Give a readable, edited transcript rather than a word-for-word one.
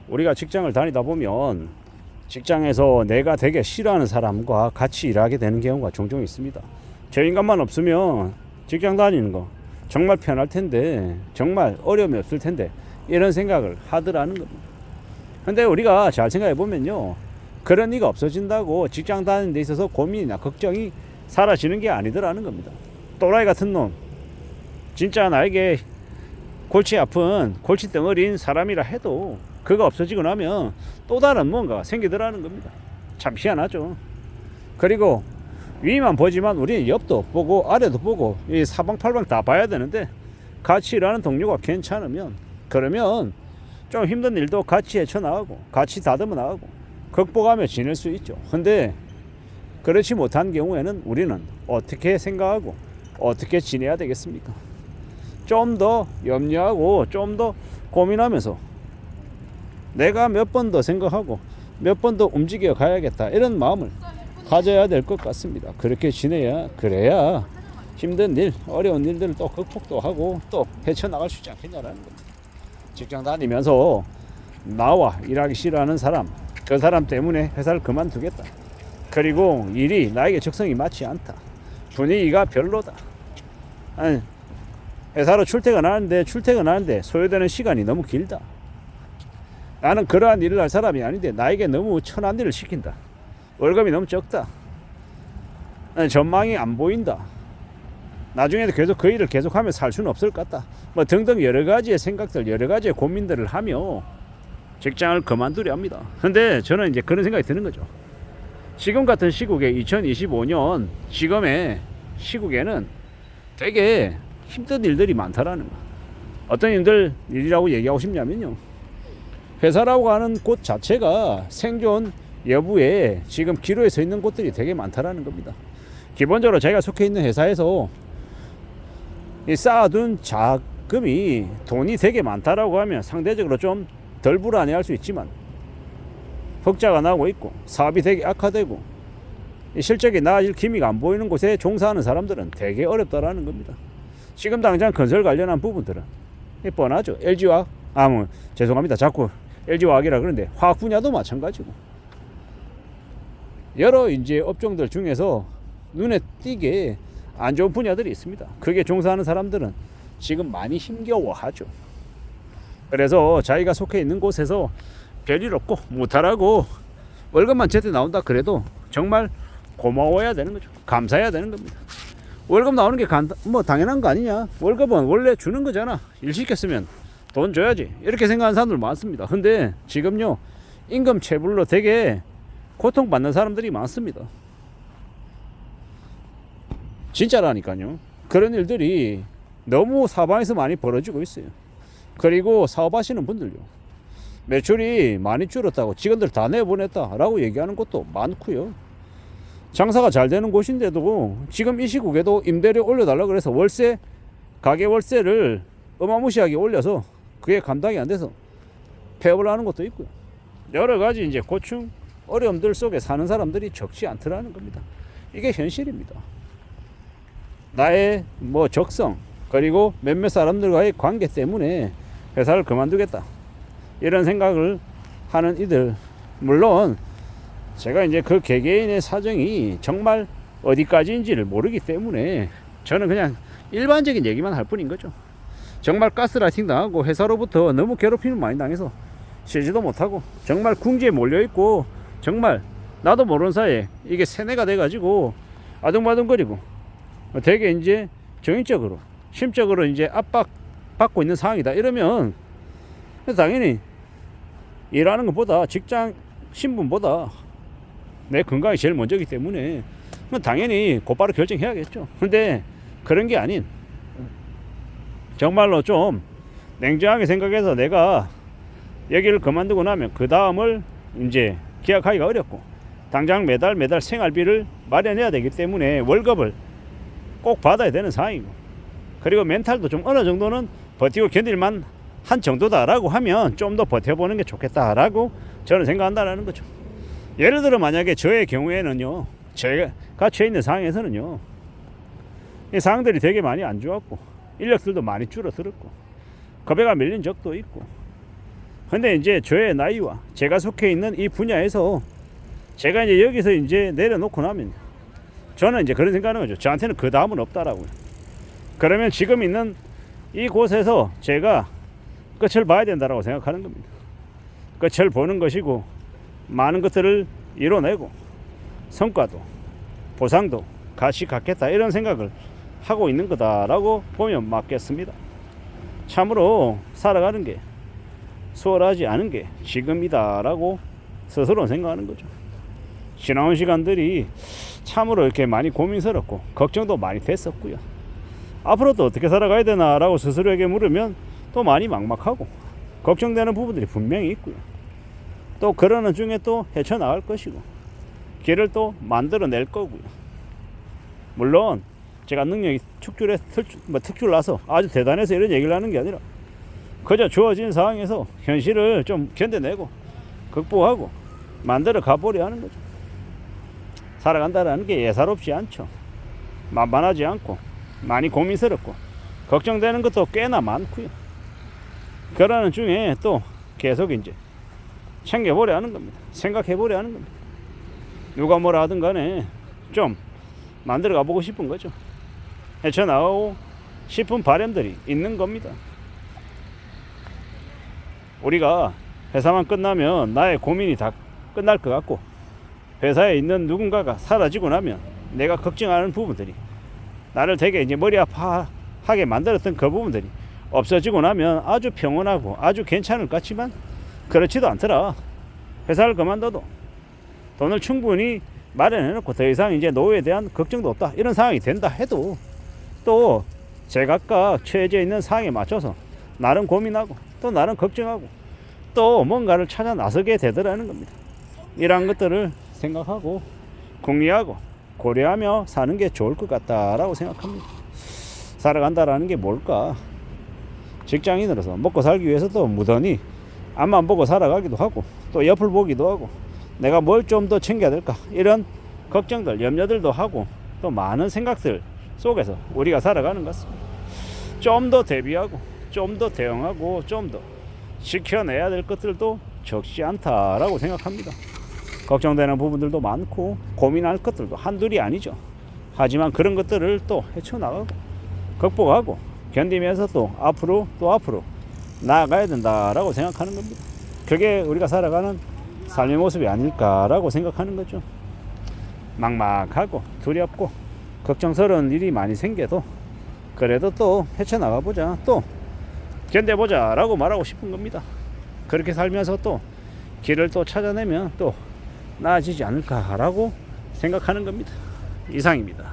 우리가 직장을 다니다 보면 직장에서 내가 되게 싫어하는 사람과 같이 일하게 되는 경우가 종종 있습니다. 저 인간만 없으면 직장 다니는 거 정말 편할 텐데, 정말 어려움이 없을 텐데, 이런 생각을 하더라는 겁니다. 근데 우리가 잘 생각해 보면요, 그런 이가 없어진다고 직장 다니는 데 있어서 고민이나 걱정이 사라지는 게 아니더라는 겁니다. 또라이 같은 놈, 진짜 나에게 골치 아픈 골치 덩어리인 사람이라 해도 그거 없어지고 나면 또 다른 뭔가 생기더라는 겁니다. 참 희한하죠. 그리고 위만 보지만 우리는 옆도 보고 아래도 보고 이 사방팔방 다 봐야 되는데, 같이 일하는 동료가 괜찮으면, 그러면 좀 힘든 일도 같이 헤쳐나가고 같이 다듬어 나가고 극복하며 지낼 수 있죠. 근데 그렇지 못한 경우에는 우리는 어떻게 생각하고 어떻게 지내야 되겠습니까? 좀 더 염려하고 좀 더 고민하면서 내가 몇 번 더 생각하고 몇 번 더 움직여 가야겠다, 이런 마음을 가져야 될 것 같습니다. 그렇게 지내야, 그래야 힘든 일, 어려운 일들을 또 극복도 하고 또 헤쳐나갈 수 있지 않겠냐라는 겁니다. 직장 다니면서 나와 일하기 싫어하는 사람, 그 사람 때문에 회사를 그만두겠다, 그리고 일이 나에게 적성이 맞지 않다, 분위기가 별로다, 아니, 회사로 출퇴근하는데 소요되는 시간이 너무 길다, 나는 그러한 일을 할 사람이 아닌데 나에게 너무 천한 일을 시킨다, 월급이 너무 적다, 전망이 안 보인다, 나중에도 계속 그 일을 계속하며 살 수는 없을 것 같다, 뭐 등등 여러 가지의 생각들, 여러 가지의 고민들을 하며 직장을 그만두려 합니다. 근데 저는 이제 그런 생각이 드는 거죠. 지금 같은 시국에 2025년 지금의 시국에는 되게 힘든 일들이 많다라는 거. 어떤 일이라고 얘기하고 싶냐면요, 회사라고 하는 곳 자체가 생존 여부에 지금 기로에 서 있는 곳들이 되게 많다라는 겁니다. 기본적으로 제가 속해 있는 회사에서 쌓아둔 자금이, 돈이 되게 많다라고 하면 상대적으로 좀 덜 불안해할 수 있지만, 흑자가 나고 있고 사업이 되게 악화되고 실적이 나아질 기미가 안 보이는 곳에 종사하는 사람들은 되게 어렵다라는 겁니다. 지금 당장 건설 관련한 부분들은 뻔하죠. LG화학, 죄송합니다, 자꾸 LG화학이라 그러는데 화학 분야도 마찬가지고, 여러 이제 업종들 중에서 눈에 띄게 안 좋은 분야들이 있습니다. 그게 종사하는 사람들은 지금 많이 힘겨워하죠. 그래서 자기가 속해 있는 곳에서 별일 없고 무탈하고 월급만 제때 나온다 그래도 정말 고마워야 되는 거죠. 감사해야 되는 겁니다. 월급 나오는 게 당연한 거 아니냐, 월급은 원래 주는 거잖아, 일 시켰으면 돈 줘야지, 이렇게 생각하는 사람들 많습니다. 근데 지금요, 임금 체불로 되게 고통받는 사람들이 많습니다. 진짜라니까요. 그런 일들이 너무 사방에서 많이 벌어지고 있어요. 그리고 사업하시는 분들요, 매출이 많이 줄었다고 직원들 다 내보냈다라고 얘기하는 것도 많고요. 장사가 잘 되는 곳인데도 지금 이 시국에도 임대료 올려달라고 그래서 가게 월세를 어마무시하게 올려서 그게 감당이 안 돼서 폐업을 하는 것도 있고요. 여러 가지 이제 고충, 어려움들 속에 사는 사람들이 적지 않더라는 겁니다. 이게 현실입니다. 나의 적성, 그리고 몇몇 사람들과의 관계 때문에 회사를 그만두겠다, 이런 생각을 하는 이들, 물론 제가 이제 그 개개인의 사정이 정말 어디까지인지를 모르기 때문에 저는 그냥 일반적인 얘기만 할 뿐인 거죠. 정말 가스라이팅 당하고 회사로부터 너무 괴롭힘을 많이 당해서 쉬지도 못하고 정말 궁지에 몰려있고, 정말 나도 모르는 사이에 이게 세뇌가 돼가지고 아둥바둥거리고 되게 이제 정신적으로, 심적으로 이제 압박받고 있는 상황이다, 이러면 당연히 일하는 것보다, 직장 신분보다 내 건강이 제일 먼저이기 때문에 당연히 곧바로 결정해야겠죠. 근데 그런 게 아닌, 정말로 좀 냉정하게 생각해서 내가 여기를 그만두고 나면 그 다음을 이제 기약하기가 어렵고, 당장 매달 생활비를 마련해야 되기 때문에 월급을 꼭 받아야 되는 상황이고, 그리고 멘탈도 좀 어느 정도는 버티고 견딜만 한 정도다라고 하면 좀 더 버텨보는 게 좋겠다라고 저는 생각한다라는 거죠. 예를 들어 만약에 저의 경우에는요, 제가 처해 있는 상황에서는요, 이 상황들이 되게 많이 안 좋았고 인력들도 많이 줄어들었고 겁에가 밀린 적도 있고 근데 이제 저의 나이와 제가 속해 있는 이 분야에서 제가 이제 여기서 이제 내려놓고 나면 저는 이제 그런 생각하는 거죠. 저한테는 그 다음은 없다라고요. 그러면 지금 있는 이곳에서 제가 끝을 봐야 된다라고 생각하는 겁니다. 끝을 보는 것이고 많은 것들을 이뤄내고 성과도 보상도 같이 갖겠다 이런 생각을 하고 있는 거다라고 보면 맞겠습니다. 참으로 살아가는 게 수월하지 않은 게 지금이다라고 스스로 생각하는 거죠. 지나온 시간들이 참으로 이렇게 많이 고민스럽고 걱정도 많이 됐었고요. 앞으로 또 어떻게 살아가야 되나라고 스스로에게 물으면 또 많이 막막하고 걱정되는 부분들이 분명히 있고요. 또 그러는 중에 또 헤쳐나갈 것이고 길을 또 만들어낼 거고요. 물론 제가 능력이 특출나서 아주 대단해서 이런 얘기를 하는 게 아니라 그저 주어진 상황에서 현실을 좀 견뎌내고 극복하고 만들어 가보려 하는 거죠. 살아간다는 게 예사롭지 않죠. 만만하지 않고 많이 고민스럽고 걱정되는 것도 꽤나 많고요. 그러는 중에 또 계속 이제 챙겨보려 하는 겁니다. 생각해보려 하는 겁니다. 누가 뭐라 하든 간에 좀 만들어 가보고 싶은 거죠. 헤쳐나가고 싶은 바람들이 있는 겁니다. 우리가 회사만 끝나면 나의 고민이 다 끝날 것 같고 회사에 있는 누군가가 사라지고 나면 내가 걱정하는 부분들이 나를 되게 이제 머리 아파하게 만들었던 그 부분들이 없어지고 나면 아주 평온하고 아주 괜찮을 것 같지만 그렇지도 않더라. 회사를 그만둬도 돈을 충분히 마련해놓고 더 이상 이제 노후에 대한 걱정도 없다 이런 상황이 된다 해도 또 제각각 처해져 있는 상황에 맞춰서 나름 고민하고 또 나름 걱정하고 또 뭔가를 찾아 나서게 되더라는 겁니다. 이러한 것들을 생각하고 궁리하고 고려하며 사는 게 좋을 것 같다라고 생각합니다. 살아간다라는 게 뭘까? 직장인으로서 먹고 살기 위해서도 무던히 앞만 보고 살아가기도 하고 또 옆을 보기도 하고 내가 뭘 좀 더 챙겨야 될까 이런 걱정들 염려들도 하고 또 많은 생각들 속에서 우리가 살아가는 것 같습니다. 좀 더 대비하고 좀 더 대응하고 좀 더 지켜내야 될 것들도 적지 않다라고 생각합니다. 걱정되는 부분들도 많고 고민할 것들도 한둘이 아니죠. 하지만 그런 것들을 또 헤쳐나가고 극복하고 견디면서 또 앞으로 나아가야 된다라고 생각하는 겁니다. 그게 우리가 살아가는 삶의 모습이 아닐까라고 생각하는 거죠. 막막하고 두렵고 걱정스러운 일이 많이 생겨도 그래도 또 헤쳐나가보자 또 견뎌보자 라고 말하고 싶은 겁니다. 그렇게 살면서 또 길을 또 찾아내면 또 나아지지 않을까라고 생각하는 겁니다. 이상입니다.